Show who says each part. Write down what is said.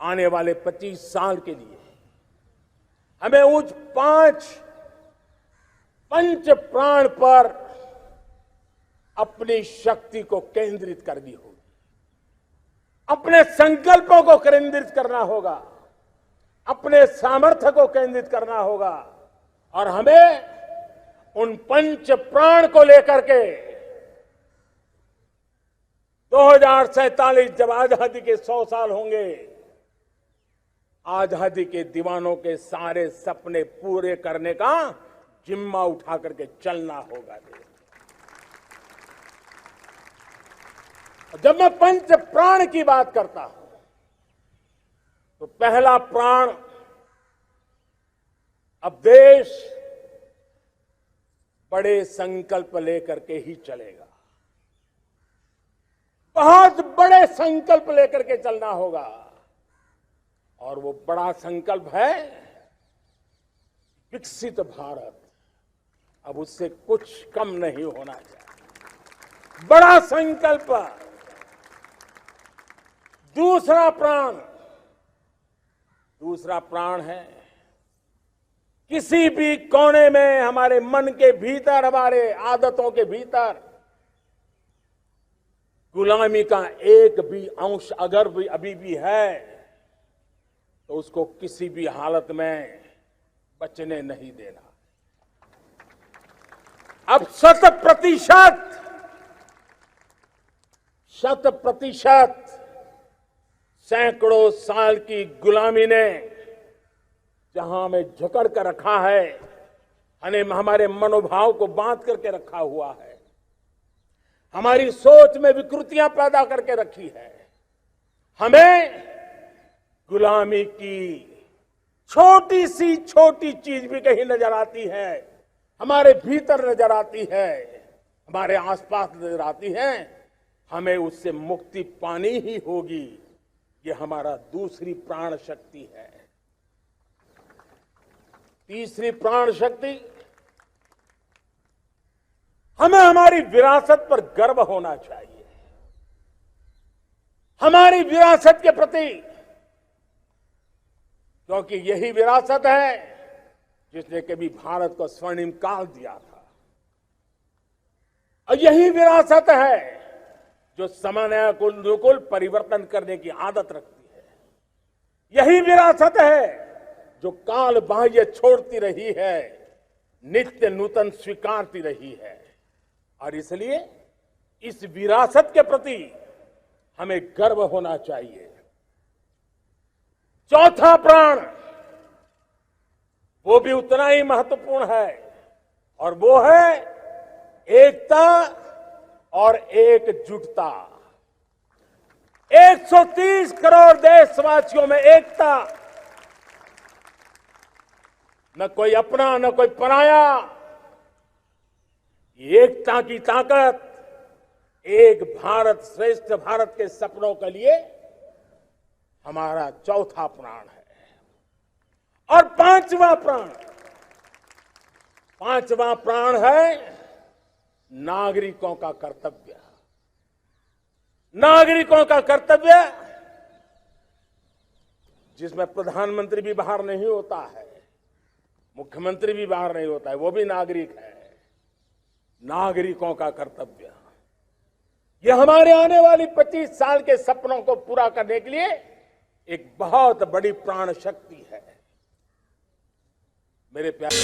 Speaker 1: आने वाले 25 साल के लिए हमें उस 5 पंच प्राण पर अपनी शक्ति को केंद्रित करनी होगी, अपने संकल्पों को केंद्रित करना होगा, अपने सामर्थ्य को केंद्रित करना होगा और हमें उन पंच प्राण को लेकर के 2047 जब आजादी के 100 साल होंगे, आजादी के दीवानों के सारे सपने पूरे करने का जिम्मा उठा करके चलना होगा। जब मैं पंच प्राण की बात करता हूं तो पहला प्राण, अब देश बड़े संकल्प लेकर के ही चलेगा, बहुत बड़े संकल्प लेकर के चलना होगा और वो बड़ा संकल्प है विकसित भारत। अब उससे कुछ कम नहीं होना चाहिए, बड़ा संकल्प। दूसरा प्राण है किसी भी कोने में हमारे मन के भीतर, हमारे आदतों के भीतर गुलामी का एक भी अंश अगर भी अभी भी है तो उसको किसी भी हालत में बचने नहीं देना। अब 100% सैकड़ों साल की गुलामी ने जहां हमें जकड़ कर रखा है, हमारे मनोभाव को बांध करके रखा हुआ है, हमारी सोच में विकृतियां पैदा करके रखी है, हमें गुलामी की छोटी चीज भी कहीं नजर आती है, हमारे भीतर नजर आती है, हमारे आसपास नजर आती है, हमें उससे मुक्ति पानी ही होगी। ये हमारा दूसरी प्राण शक्ति है। तीसरी प्राण शक्ति, हमें हमारी विरासत पर गर्व होना चाहिए, हमारी विरासत के प्रति, क्योंकि यही विरासत है जिसने कभी भारत को स्वर्णिम काल दिया था और यही विरासत है जो समयानुकूल परिवर्तन करने की आदत रखती है, यही विरासत है जो काल बाह्य छोड़ती रही है, नित्य नूतन स्वीकारती रही है। और इसलिए इस विरासत के प्रति हमें गर्व होना चाहिए। चौथा प्राण, वो भी उतना ही महत्वपूर्ण है और वो है एकता और एकजुटता। 130 करोड़ देशवासियों में एकता, न कोई अपना न कोई पराया। एकता की ताकत एक भारत श्रेष्ठ भारत के सपनों के लिए हमारा चौथा प्राण है। और पांचवा प्राण है नागरिकों का कर्तव्य। नागरिकों का कर्तव्य जिसमें प्रधानमंत्री भी बाहर नहीं होता है, मुख्यमंत्री भी बाहर नहीं होता है, वो भी नागरिक है। नागरिकों का कर्तव्य, यह हमारे आने वाली 25 साल के सपनों को पूरा करने के लिए एक बहुत बड़ी प्राण शक्ति है। मेरे प्यारे